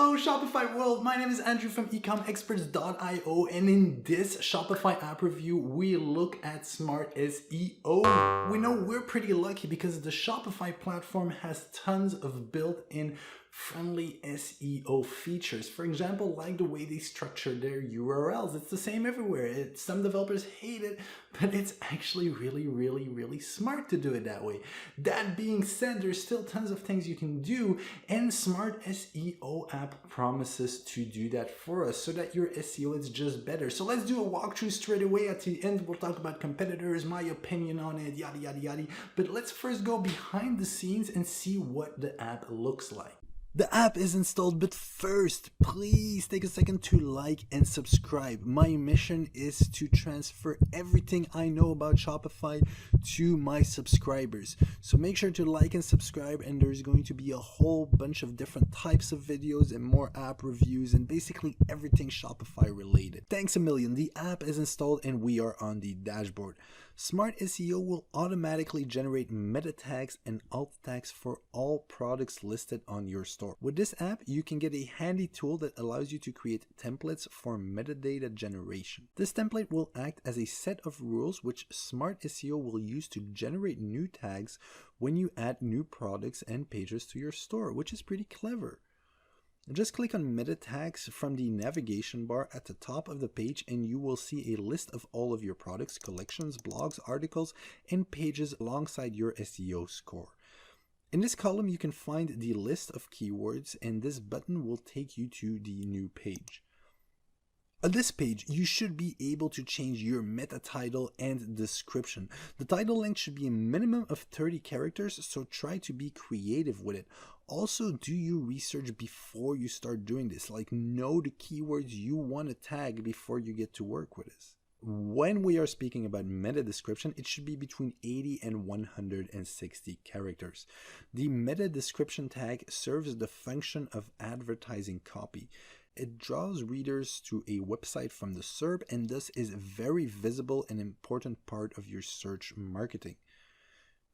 Hello Shopify world, my name is Andrew from ecomexperts.io, and in this Shopify app review we look at Smart SEO. We know we're pretty lucky because the Shopify platform has tons of built-in friendly SEO features. For example, like the way they structure their URLs. It's the same everywhere. Some developers hate it, but it's actually really smart to do it that way. That being said, there's still tons of things you can do, and Smart SEO app promises to do that for us so that your SEO is just better. So let's do a walkthrough straight away. At the end, we'll talk about competitors, my opinion on it, yada yada. But let's first go behind the scenes and see what the app looks like. The app is installed, but first, please take a second to like and subscribe. My mission is to transfer everything I know about Shopify to my subscribers. So make sure to like and subscribe, and there's going to be a whole bunch of different types of videos and more app reviews and basically everything Shopify related. Thanks a million. The app is installed and we are on the dashboard. Smart SEO will automatically generate meta tags and alt tags for all products listed on your store. With this app, you can get a handy tool that allows you to create templates for metadata generation. This template will act as a set of rules which Smart SEO will use to generate new tags when you add new products and pages to your store, which is pretty clever. Just click on meta tags from the navigation bar at the top of the page and you will see a list of all of your products, collections, blogs, articles, and pages alongside your SEO score. In this column, you can find the list of keywords, and this button will take you to the new page. On this page, you should be able to change your meta title and description. The title length should be a minimum of 30 characters, so try to be creative with it. Also, do your research before you start doing this. Like, know the keywords you want to tag before you get to work with this. When we are speaking about meta description, it should be between 80 and 160 characters. The meta description tag serves the function of advertising copy. It draws readers to a website from the SERP and thus is very visible and important part of your search marketing.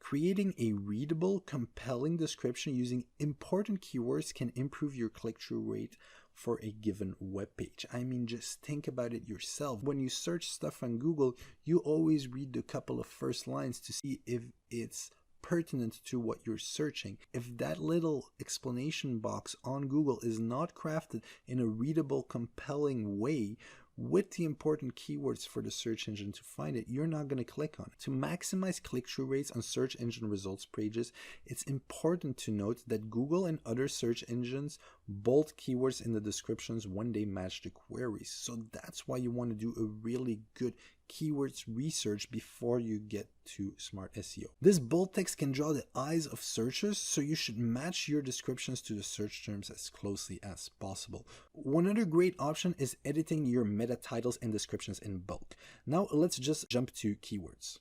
Creating a readable, compelling description using important keywords can improve your click-through rate for a given web page. I mean, just think about it yourself. When you search stuff on Google, you always read the couple of first lines to see if it's pertinent to what you're searching. If that little explanation box on Google is not crafted in a readable, compelling way with the important keywords for the search engine to find it, you're not going to click on it. To maximize click-through rates on search engine results pages, it's important to note that Google and other search engines bold keywords in the descriptions when they match the queries. So that's why you want to do a really good keywords research before you get to Smart SEO. This bold text can draw the eyes of searchers, so you should match your descriptions to the search terms as closely as possible. One other great option is editing your meta titles and descriptions in bulk. Now let's just jump to keywords.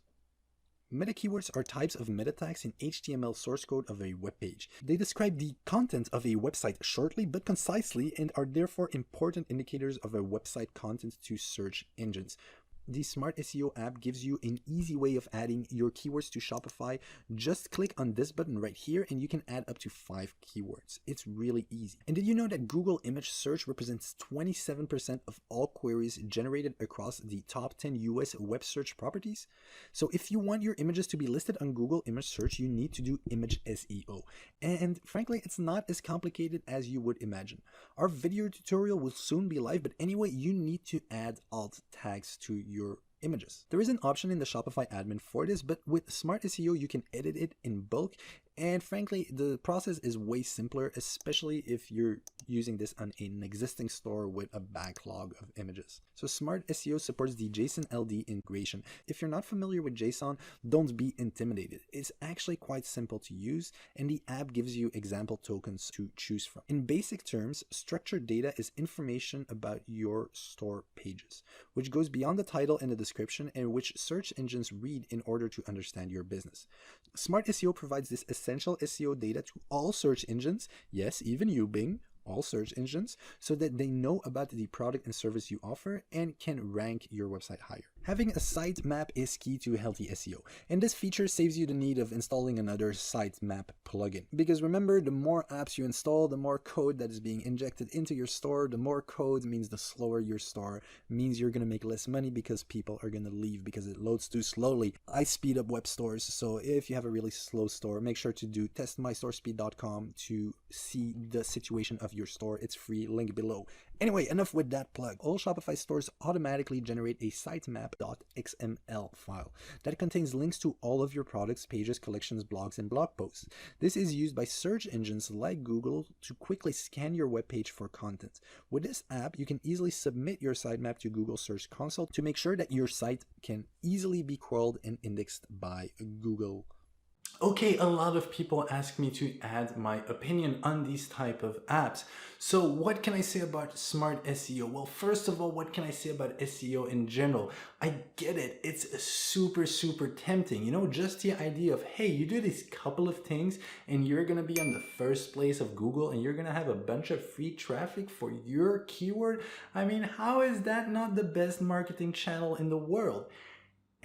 Meta keywords are types of meta tags in HTML source code of a web page. They describe the content of a website shortly but concisely and are therefore important indicators of a website content to search engines. The Smart SEO app gives you an easy way of adding your keywords to Shopify. Just click on this button right here and you can add up to 5 keywords. It's really easy. And did you know that Google image search represents 27% of all queries generated across the top 10 US web search properties? So if you want your images to be listed on Google image search, you need to do image SEO. And frankly, it's not as complicated as you would imagine. Our video tutorial will soon be live, but anyway, you need to add alt tags to your images. There is an option in the Shopify admin for this, but with Smart SEO, you can edit it in bulk. And frankly, the process is way simpler, especially if you're using this on an existing store with a backlog of images. So Smart SEO supports the JSON-LD integration. If you're not familiar with JSON, don't be intimidated. It's actually quite simple to use, and the app gives you example tokens to choose from. In basic terms, structured data is information about your store pages, which goes beyond the title and the description, and which search engines read in order to understand your business. Smart SEO provides this essential SEO data to all search engines, yes, even you, Bing, all search engines, so that they know about the product and service you offer and can rank your website higher. Having a sitemap is key to healthy SEO, and this feature saves you the need of installing another sitemap plugin. Because remember, the more apps you install, the more code that is being injected into your store. The more code means the slower your store, means you're going to make less money because people are going to leave because it loads too slowly. I speed up web stores, so if you have a really slow store, make sure to do testmystorespeed.com to see the situation of your store. It's free, link below. Anyway, enough with that plug. All Shopify stores automatically generate a sitemap.xml file that contains links to all of your products, pages, collections, blogs, and blog posts. This is used by search engines like Google to quickly scan your web page for content. With this app, you can easily submit your sitemap to Google Search Console to make sure that your site can easily be crawled and indexed by Google. Okay, a lot of people ask me to add my opinion on these type of apps. So what can I say about Smart SEO? Well, first of all, what can I say about SEO in general? I get it. It's super tempting. You know, just the idea of, hey, you do these couple of things and you're going to be on the first place of Google and you're going to have a bunch of free traffic for your keyword. I mean, how is that not the best marketing channel in the world?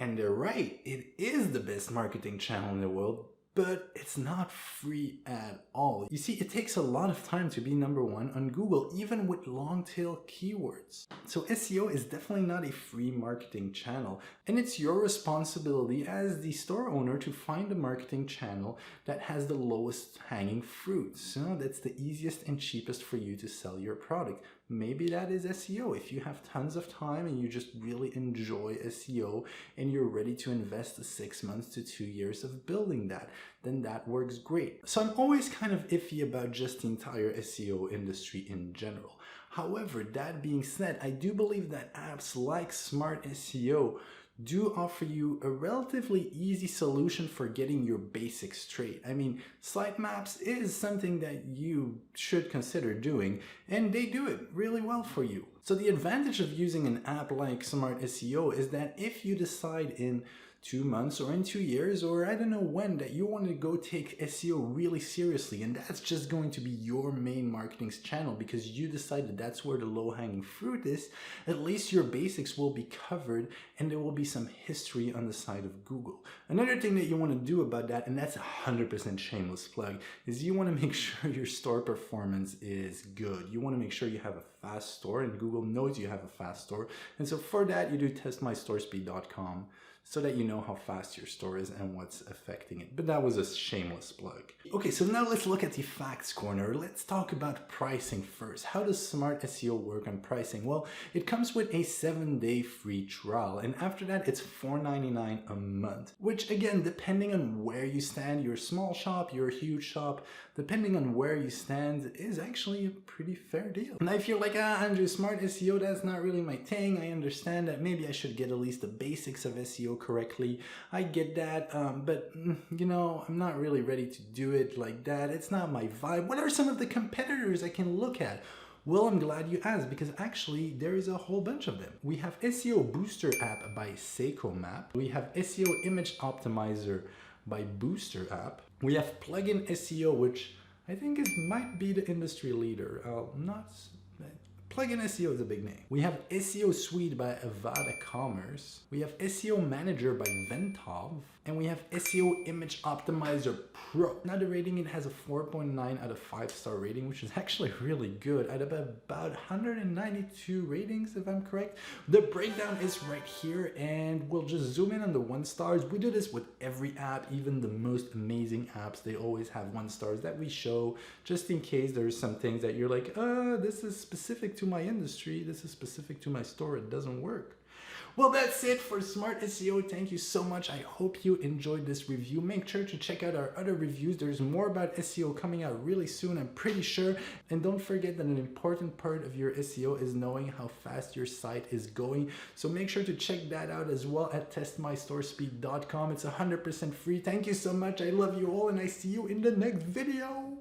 And they're right, it is the best marketing channel in the world, but it's not free at all. You see, it takes a lot of time to be number one on Google, even with long tail keywords. So SEO is definitely not a free marketing channel, and it's your responsibility as the store owner to find a marketing channel that has the lowest hanging fruits. You know, that's the easiest and cheapest for you to sell your product. Maybe that is SEO. If you have tons of time and you just really enjoy SEO and you're ready to invest the 6 months to 2 years of building that, then that works great. So I'm always kind of iffy about just the entire SEO industry in general. However, that being said, I do believe that apps like Smart SEO do offer you a relatively easy solution for getting your basics straight. I mean, sitemaps is something that you should consider doing, and they do it really well for you. So the advantage of using an app like Smart SEO is that if you decide in 2 months or in 2 years, or I don't know when, that you want to go take SEO really seriously, and that's just going to be your main marketing channel because you decided that's where the low-hanging fruit is, at least your basics will be covered and there will be some history on the side of Google. Another thing that you want to do about that, and that's 100% shameless plug, is you want to make sure your store performance is good. You want to make sure you have a fast store, and Google knows you have a fast store. And so for that, you do testmystorespeed.com. so that you know how fast your store is and what's affecting it. But that was a shameless plug. Okay, so now let's look at the facts corner. Let's talk about pricing first. How does Smart SEO work on pricing? Well, it comes with a 7-day free trial, and after that it's $4.99 a month, which again, depending on where you stand, you're a small shop, you're a huge shop, depending on where you stand, is actually a pretty fair deal. Now, if you're like, Andrew, Smart SEO, that's not really my thing, I understand that maybe I should get at least the basics of SEO correctly. I get that, but you know, I'm not really ready to do it like that. It's not my vibe. What are some of the competitors I can look at? Well, I'm glad you asked, because actually there is a whole bunch of them. We have SEO Booster app by Seiko Map. We have SEO Image Optimizer by Booster app. We have Plugin SEO, which I think might be the industry leader. Plugin SEO is a big name. We have SEO Suite by Avada Commerce. We have SEO Manager by Ventov. And we have SEO Image Optimizer Pro. Now the rating, it has a 4.9 out of 5-star rating, which is actually really good at about 192 ratings, if I'm correct. The breakdown is right here, and we'll just zoom in on the 1 stars. We do this with every app, even the most amazing apps. They always have 1 stars that we show, just in case there's some things that you're like, this is specific to my industry, this is specific to my store, it doesn't work. Well, that's it for Smart SEO. Thank you so much. I hope you enjoyed this review. Make sure to check out our other reviews. There's more about SEO coming out really soon, I'm pretty sure. And don't forget that an important part of your SEO is knowing how fast your site is going. So make sure to check that out as well at testmystorespeed.com. It's 100% free. Thank you so much. I love you all, and I see you in the next video.